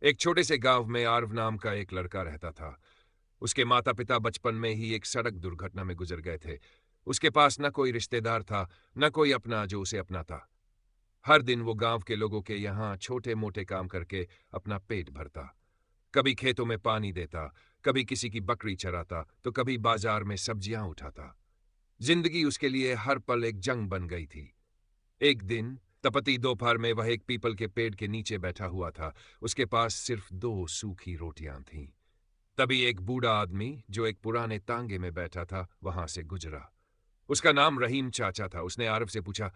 एक छोटे से गांव में आरव नाम का एक लड़का रहता था। उसके माता पिता बचपन में ही एक सड़क दुर्घटना में गुजर गए थे। उसके पास न कोई रिश्तेदार था, न कोई अपना जो उसे अपनाता। हर दिन वो गांव के लोगों के यहाँ छोटे मोटे काम करके अपना पेट भरता। कभी खेतों में पानी देता, कभी किसी की बकरी चराता, तो कभी बाजार में सब्जियां उठाता। जिंदगी उसके लिए हर पल एक जंग बन गई थी। एक दिन तपती दोपहर में वह एक पीपल के पेड़ के नीचे बैठा हुआ था। उसके पास सिर्फ 2 सूखी रोटियां थीं। तभी एक बूढ़ा आदमी जो एक पुराने तांगे में बैठा था वहां से गुजरा। उसका नाम रहीम चाचा था। उसने आरव से पूछा,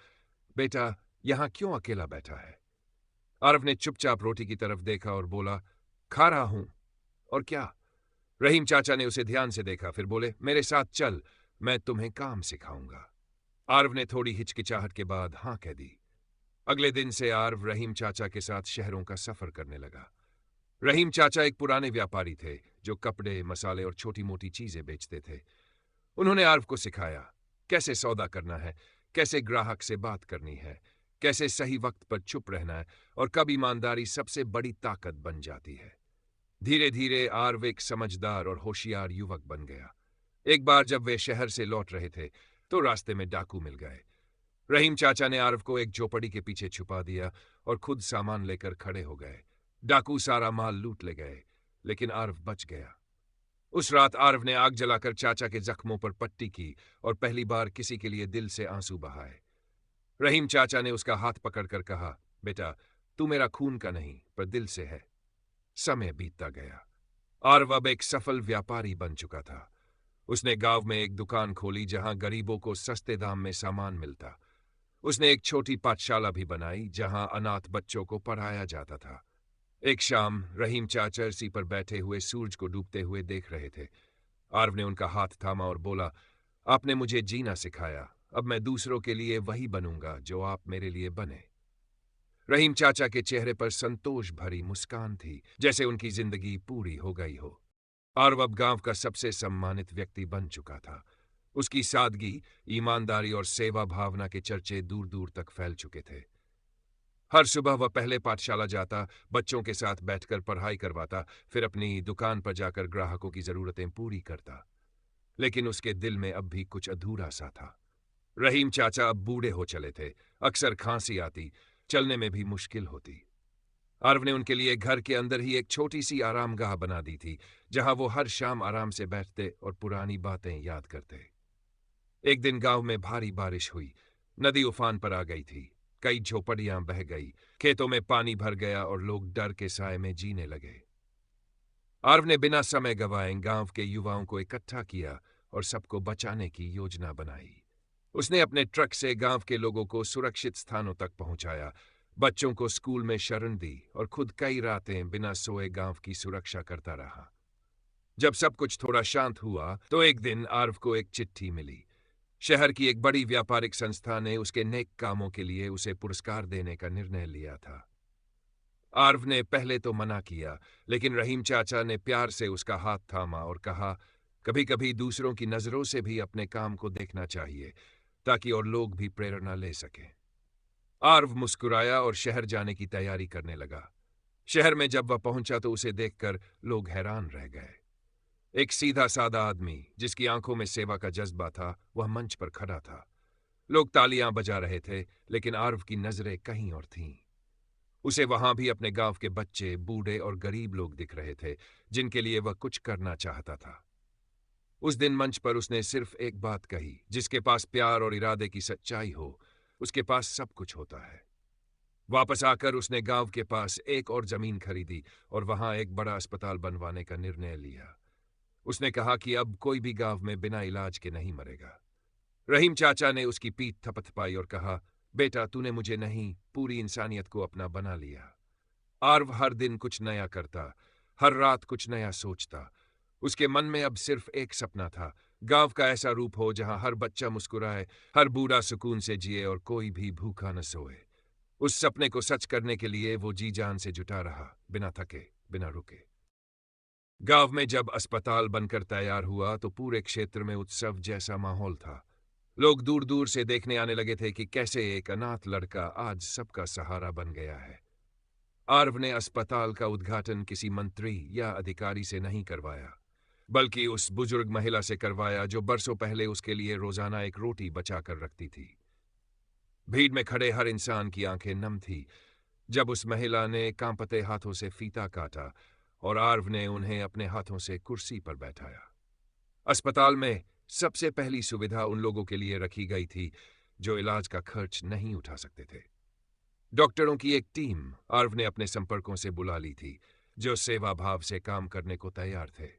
बेटा, यहां क्यों अकेला बैठा है? आरव ने चुपचाप रोटी की तरफ देखा और बोला, खा रहा हूं। और क्या? रहीम चाचा ने उसे ध्यान से देखा, फिर बोले, मेरे साथ चल, मैं तुम्हें काम सिखाऊंगा। आरव ने थोड़ी हिचकिचाहट के बाद हां कह दी। अगले दिन से आरव रहीम चाचा के साथ शहरों का सफर करने लगा। रहीम चाचा एक पुराने व्यापारी थे जो कपड़े, मसाले और छोटी मोटी चीजें बेचते थे। उन्होंने आरव को सिखाया कैसे सौदा करना है, कैसे ग्राहक से बात करनी है, कैसे सही वक्त पर चुप रहना है और कब ईमानदारी सबसे बड़ी ताकत बन जाती है। धीरे धीरे आरव एक समझदार और होशियार युवक बन गया। एक बार जब वे शहर से लौट रहे थे तो रास्ते में डाकू मिल गए। रहीम चाचा ने आरव को एक झोपड़ी के पीछे छुपा दिया और खुद सामान लेकर खड़े हो गए। डाकू सारा माल लूट ले गए, लेकिन आरव बच गया। उस रात आरव ने आग जलाकर चाचा के जख्मों पर पट्टी की और पहली बार किसी के लिए दिल से आंसू बहाए। रहीम चाचा ने उसका हाथ पकड़कर कहा, बेटा, तू मेरा खून का नहीं पर दिल से है। समय बीतता गया। आरव अब एक सफल व्यापारी बन चुका था। उसने गांव में एक दुकान खोली जहां गरीबों को सस्ते दाम में सामान मिलता। उसने एक छोटी पाठशाला भी बनाई जहां अनाथ बच्चों को पढ़ाया जाता था। एक शाम रहीम चाचा इसी पर बैठे हुए सूरज को डूबते हुए देख रहे थे। आरव ने उनका हाथ थामा और बोला, आपने मुझे जीना सिखाया, अब मैं दूसरों के लिए वही बनूंगा जो आप मेरे लिए बने। रहीम चाचा के चेहरे पर संतोष भरी मुस्कान थी, जैसे उनकी जिंदगी पूरी हो गई हो। आरव अब गांव का सबसे सम्मानित व्यक्ति बन चुका था। उसकी सादगी, ईमानदारी और सेवा भावना के चर्चे दूर दूर तक फैल चुके थे। हर सुबह वह पहले पाठशाला जाता, बच्चों के साथ बैठकर पढ़ाई करवाता, फिर अपनी दुकान पर जाकर ग्राहकों की जरूरतें पूरी करता। लेकिन उसके दिल में अब भी कुछ अधूरा सा था। रहीम चाचा अब बूढ़े हो चले थे। अक्सर खांसी आती, चलने में भी मुश्किल होती। आरव ने उनके लिए घर के अंदर ही एक छोटी सी आरामगाह बना दी थी, जहां वो हर शाम आराम से बैठते और पुरानी बातें याद करते। एक दिन गांव में भारी बारिश हुई। नदी उफान पर आ गई थी। कई झोपड़ियां बह गई, खेतों में पानी भर गया और लोग डर के साए में जीने लगे। आरव ने बिना समय गंवाए गांव के युवाओं को इकट्ठा किया और सबको बचाने की योजना बनाई। उसने अपने ट्रक से गांव के लोगों को सुरक्षित स्थानों तक पहुंचाया, बच्चों को स्कूल में शरण दी और खुद कई रातें बिना सोए गांव की सुरक्षा करता रहा। जब सब कुछ थोड़ा शांत हुआ तो एक दिन आरव को एक चिट्ठी मिली। शहर की एक बड़ी व्यापारिक संस्था ने उसके नेक कामों के लिए उसे पुरस्कार देने का निर्णय लिया था। आरव ने पहले तो मना किया, लेकिन रहीम चाचा ने प्यार से उसका हाथ थामा और कहा, कभी कभी दूसरों की नजरों से भी अपने काम को देखना चाहिए, ताकि और लोग भी प्रेरणा ले सकें। आरव मुस्कुराया और शहर जाने की तैयारी करने लगा। शहर में जब वह पहुंचा तो उसे देखकर लोग हैरान रह गए। एक सीधा सादा आदमी जिसकी आंखों में सेवा का जज्बा था, वह मंच पर खड़ा था। लोग तालियां बजा रहे थे, लेकिन आरव की नजरें कहीं और थीं। उसे वहां भी अपने गांव के बच्चे, बूढ़े और गरीब लोग दिख रहे थे, जिनके लिए वह कुछ करना चाहता था। उस दिन मंच पर उसने सिर्फ एक बात कही, जिसके पास प्यार और इरादे की सच्चाई हो, उसके पास सब कुछ होता है। वापस आकर उसने गांव के पास एक और जमीन खरीदी और वहां एक बड़ा अस्पताल बनवाने का निर्णय लिया। उसने कहा कि अब कोई भी गांव में बिना इलाज के नहीं मरेगा। रहीम चाचा ने उसकी पीठ थपथपाई और कहा, बेटा, तूने मुझे नहीं, पूरी इंसानियत को अपना बना लिया। आरव हर दिन कुछ नया करता, हर रात कुछ नया सोचता। उसके मन में अब सिर्फ एक सपना था, गांव का ऐसा रूप हो जहां हर बच्चा मुस्कुराए, हर बूढ़ा सुकून से जिए और कोई भी भूखा न सोए। उस सपने को सच करने के लिए वो जी जान से जुटा रहा, बिना थके, बिना रुके। गांव में जब अस्पताल बनकर तैयार हुआ तो पूरे क्षेत्र में उत्सव जैसा माहौल था। लोग दूर दूर से देखने आने लगे थे कि कैसे एक अनाथ लड़का आज सबका सहारा बन गया है। आर्व ने अस्पताल का उद्घाटन किसी मंत्री या अधिकारी से नहीं करवाया, बल्कि उस बुजुर्ग महिला से करवाया जो बरसों पहले उसके लिए रोजाना एक रोटी बचा कर रखती थी। भीड़ में खड़े हर इंसान की आंखें नम थी जब उस महिला ने कांपते हाथों से फीता काटा और आर्व ने उन्हें अपने हाथों से कुर्सी पर बैठाया। अस्पताल में सबसे पहली सुविधा उन लोगों के लिए रखी गई थी जो इलाज का खर्च नहीं उठा सकते थे। डॉक्टरों की एक टीम आर्व ने अपने संपर्कों से बुला ली थी, जो सेवा भाव से काम करने को तैयार थे।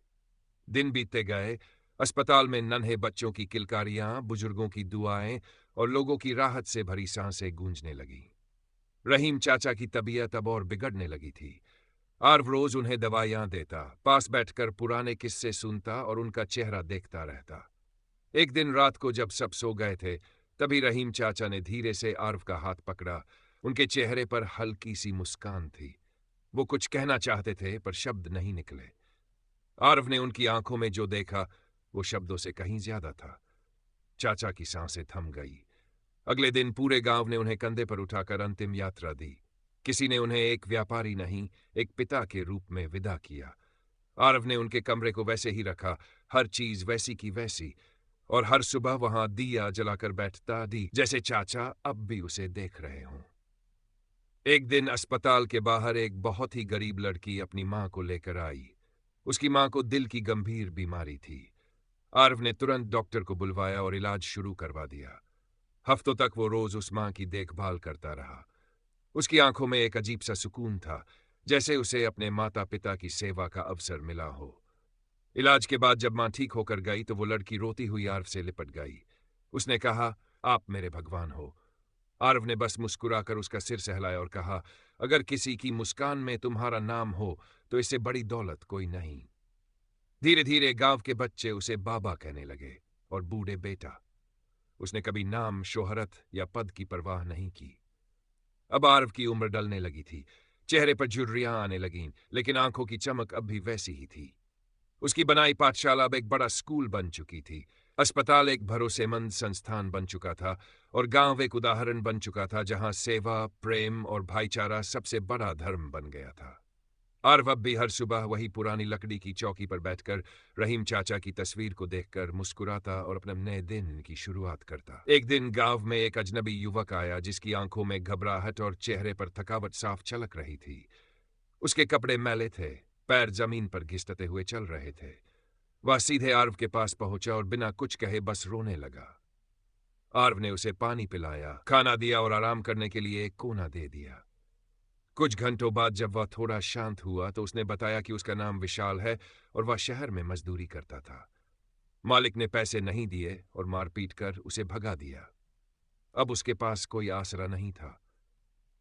दिन बीतते गए, अस्पताल में नन्हे बच्चों की किलकारियां, बुजुर्गों की दुआएं और लोगों की राहत से भरी सांसें गूंजने लगीं। रहीम चाचा की तबीयत अब और बिगड़ने लगी थी। आर्व रोज उन्हें दवाइयां देता, पास बैठकर पुराने किस्से सुनता और उनका चेहरा देखता रहता। एक दिन रात को जब सब सो गए थे, तभी रहीम चाचा ने धीरे से आर्व का हाथ पकड़ा। उनके चेहरे पर हल्की सी मुस्कान थी। वो कुछ कहना चाहते थे पर शब्द नहीं निकले। आर्व ने उनकी आंखों में जो देखा वो शब्दों से कहीं ज्यादा था। चाचा की सांसें थम गई। अगले दिन पूरे गांव ने उन्हें कंधे पर उठाकर अंतिम यात्रा दी। किसी ने उन्हें एक व्यापारी नहीं, एक पिता के रूप में विदा किया। आर्व ने उनके कमरे को वैसे ही रखा, हर चीज वैसी की वैसी, और हर सुबह वहां दिया जलाकर बैठता दी जैसे चाचा अब भी उसे देख रहे हों। एक दिन अस्पताल के बाहर एक बहुत ही गरीब लड़की अपनी मां को लेकर आई। उसकी मां को दिल की गंभीर बीमारी थी। आर्व ने तुरंत डॉक्टर को बुलवाया और इलाज शुरू करवा दिया। हफ्तों तक वो रोज उस मां की देखभाल करता रहा। उसकी आंखों में एक अजीब सा सुकून था, जैसे उसे अपने माता पिता की सेवा का अवसर मिला हो। इलाज के बाद जब मां ठीक होकर गई तो वो लड़की रोती हुई आर्व से लिपट गई। उसने कहा, आप मेरे भगवान हो। आर्व ने बस मुस्कुराकर उसका सिर सहलाया और कहा, अगर किसी की मुस्कान में तुम्हारा नाम हो तो इससे बड़ी दौलत कोई नहीं। धीरे धीरे गांव के बच्चे उसे बाबा कहने लगे और बूढ़े बेटा। उसने कभी नाम, शोहरत या पद की परवाह नहीं की। अब आर्व की उम्र डलने लगी थी। चेहरे पर झुर्रियां आने लगीं, लेकिन आंखों की चमक अब भी वैसी ही थी। उसकी बनाई पाठशाला अब एक बड़ा स्कूल बन चुकी थी। अस्पताल एक भरोसेमंद संस्थान बन चुका था और गांव एक उदाहरण बन चुका था जहां सेवा, प्रेम और भाईचारा सबसे बड़ा धर्म बन गया था। आर्व अब भी हर सुबह वही पुरानी लकड़ी की चौकी पर बैठकर रहीम चाचा की तस्वीर को देखकर मुस्कुराता और अपने नए दिन की शुरुआत करता। एक दिन गांव में एक अजनबी युवक आया जिसकी आंखों में घबराहट और चेहरे पर थकावट साफ झलक रही थी। उसके कपड़े मैले थे, पैर जमीन पर घिसटते हुए चल रहे थे। वह सीधे आर्व के पास पहुंचा और बिना कुछ कहे बस रोने लगा। आर्व ने उसे पानी पिलाया, खाना दिया और आराम करने के लिए एक कोना दे दिया। कुछ घंटों बाद जब वह थोड़ा शांत हुआ तो उसने बताया कि उसका नाम विशाल है और वह शहर में मजदूरी करता था। मालिक ने पैसे नहीं दिए और मारपीट कर उसे भगा दिया। अब उसके पास कोई आसरा नहीं था।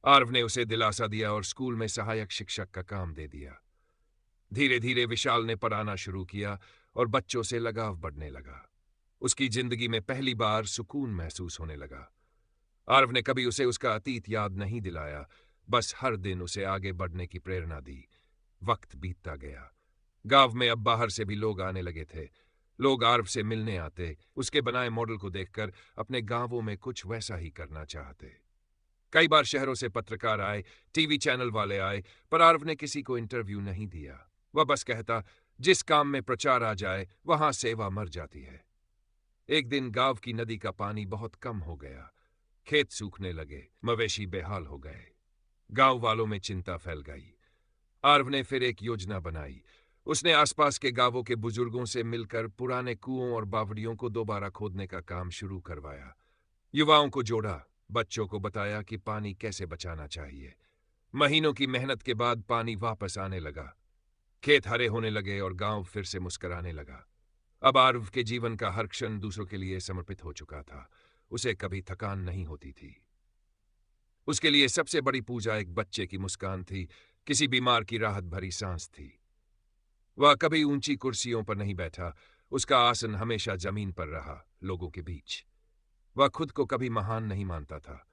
आर्व ने उसे दिलासा दिया और स्कूल में सहायक शिक्षक का काम दे दिया। धीरे धीरे विशाल ने पढ़ाना शुरू किया और बच्चों से लगाव बढ़ने लगा। उसकी जिंदगी में पहली बार सुकून महसूस होने लगा। आर्व ने कभी उसे उसका अतीत याद नहीं दिलाया, बस हर दिन उसे आगे बढ़ने की प्रेरणा दी। वक्त बीतता गया। गांव में अब बाहर से भी लोग आने लगे थे। लोग आर्व से मिलने आते, उसके बनाए मॉडल को देखकर अपने गांवों में कुछ वैसा ही करना चाहते। कई बार शहरों से पत्रकार आए, टीवी चैनल वाले आए, पर आर्व ने किसी को इंटरव्यू नहीं दिया। वह बस कहता, जिस काम में प्रचार आ जाए वहां सेवा मर जाती है। एक दिन गांव की नदी का पानी बहुत कम हो गया। खेत सूखने लगे, मवेशी बेहाल हो गए। गांव वालों में चिंता फैल गई। आर्व ने फिर एक योजना बनाई। उसने आसपास के गांवों के बुजुर्गों से मिलकर पुराने कुओं और बावड़ियों को दोबारा खोदने का काम शुरू करवाया। युवाओं को जोड़ा, बच्चों को बताया कि पानी कैसे बचाना चाहिए। महीनों की मेहनत के बाद पानी वापस आने लगा। खेत हरे होने लगे और गांव फिर से मुस्कुराने लगा। अब आर्व के जीवन का हर क्षण दूसरों के लिए समर्पित हो चुका था। उसे कभी थकान नहीं होती थी। उसके लिए सबसे बड़ी पूजा एक बच्चे की मुस्कान थी, किसी बीमार की राहत भरी सांस थी। वह कभी ऊंची कुर्सियों पर नहीं बैठा, उसका आसन हमेशा जमीन पर रहा, लोगों के बीच। वह खुद को कभी महान नहीं मानता था।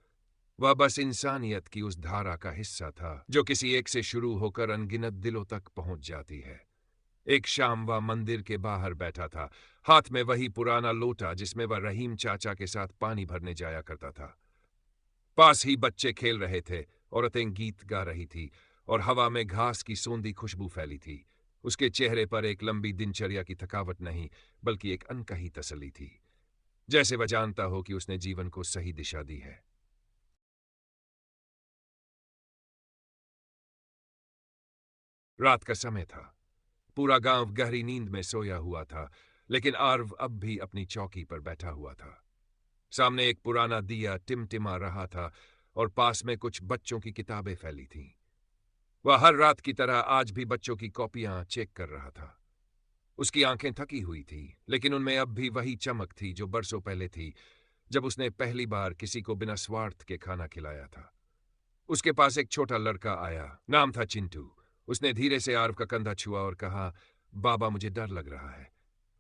वह बस इंसानियत की उस धारा का हिस्सा था जो किसी एक से शुरू होकर अनगिनत दिलों तक पहुंच जाती है। एक शाम वह मंदिर के बाहर बैठा था, हाथ में वही पुराना लोटा जिसमें वह रहीम चाचा के साथ पानी भरने जाया करता था। पास ही बच्चे खेल रहे थे, औरतें गीत गा रही थी और हवा में घास की सोंधी खुशबू फैली थी। उसके चेहरे पर एक लंबी दिनचर्या की थकावट नहीं, बल्कि एक अनकही तसल्ली थी, जैसे वह जानता हो कि उसने जीवन को सही दिशा दी है। रात का समय था। पूरा गांव गहरी नींद में सोया हुआ था, लेकिन आर्व अब भी अपनी चौकी पर बैठा हुआ था। सामने एक पुराना दिया टिमटिमा रहा था और पास में कुछ बच्चों की किताबें फैली थीं। वह हर रात की तरह आज भी बच्चों की कॉपियां चेक कर रहा था। उसकी आंखें थकी हुई थी, लेकिन उनमें अब भी वही चमक थी जो बरसों पहले थी, जब उसने पहली बार किसी को बिना स्वार्थ के खाना खिलाया था। उसके पास एक छोटा लड़का आया। नाम था चिंटू। उसने धीरे से आरव का कंधा छुआ और कहा, बाबा मुझे डर लग रहा है।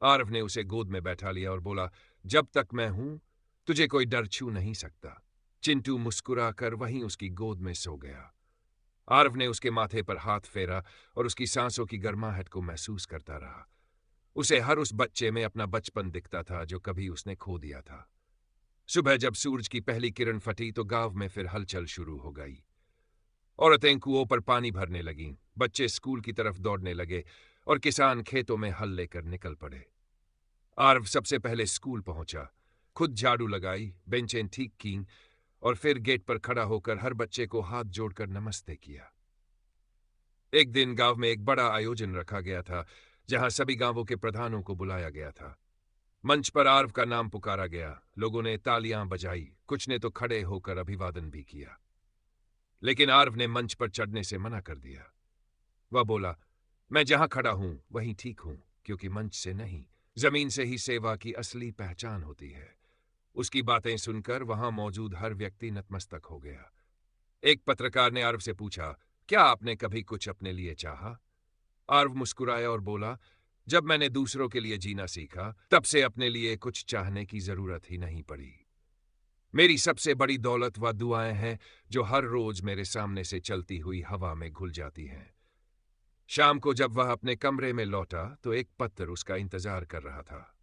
आरव ने उसे गोद में बैठा लिया और बोला, जब तक मैं हूं तुझे कोई डर छू नहीं सकता। चिंटू मुस्कुराकर वहीं उसकी गोद में सो गया। आरव ने उसके माथे पर हाथ फेरा और उसकी सांसों की गर्माहट को महसूस करता रहा। उसे हर उस बच्चे में अपना बचपन दिखता था जो कभी उसने खो दिया था। सुबह जब सूरज की पहली किरण फटी तो गांव में फिर हलचल शुरू हो गई। औरतें कुओं पर पानी भरने लगीं, बच्चे स्कूल की तरफ दौड़ने लगे और किसान खेतों में हल लेकर निकल पड़े। आर्व सबसे पहले स्कूल पहुंचा, खुद झाड़ू लगाई, बेंचें ठीक कीं और फिर गेट पर खड़ा होकर हर बच्चे को हाथ जोड़कर नमस्ते किया। एक दिन गांव में एक बड़ा आयोजन रखा गया था, जहां सभी गांवों के प्रधानों को बुलाया गया था। मंच पर आर्व का नाम पुकारा गया। लोगों ने तालियां बजाई, कुछ ने तो खड़े होकर अभिवादन भी किया। लेकिन आर्व ने मंच पर चढ़ने से मना कर दिया। वह बोला, मैं जहां खड़ा हूं वहीं ठीक हूं, क्योंकि मंच से नहीं, जमीन से ही सेवा की असली पहचान होती है। उसकी बातें सुनकर वहां मौजूद हर व्यक्ति नतमस्तक हो गया। एक पत्रकार ने आर्व से पूछा, क्या आपने कभी कुछ अपने लिए चाहा? आर्व मुस्कुराया और बोला, जब मैंने दूसरों के लिए जीना सीखा, तब से अपने लिए कुछ चाहने की जरूरत ही नहीं पड़ी। मेरी सबसे बड़ी दौलत वह दुआएं हैं जो हर रोज मेरे सामने से चलती हुई हवा में घुल जाती हैं। शाम को जब वह अपने कमरे में लौटा तो एक पत्र उसका इंतजार कर रहा था।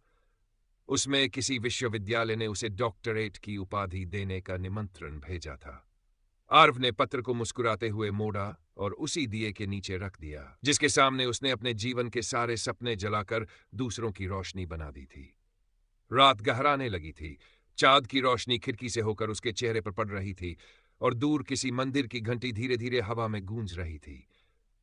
उसमें किसी विश्वविद्यालय ने उसे डॉक्टरेट की उपाधि देने का निमंत्रण भेजा था। आर्व ने पत्र को मुस्कुराते हुए मोड़ा और उसी दिए के नीचे रख दिया, जिसके सामने उसने अपने जीवन के सारे सपने जलाकर दूसरों की रोशनी बना दी थी। रात गहराने लगी थी। चाँद की रोशनी खिड़की से होकर उसके चेहरे पर पड़ रही थी और दूर किसी मंदिर की घंटी धीरे धीरे हवा में गूंज रही थी।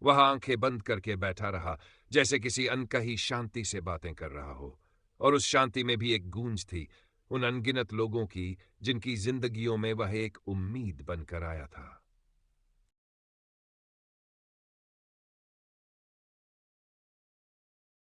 वह आंखें बंद करके बैठा रहा, जैसे किसी अनकही शांति से बातें कर रहा हो। और उस शांति में भी एक गूंज थी, उन अनगिनत लोगों की जिनकी जिंदगियों में वह एक उम्मीद बनकर आया था।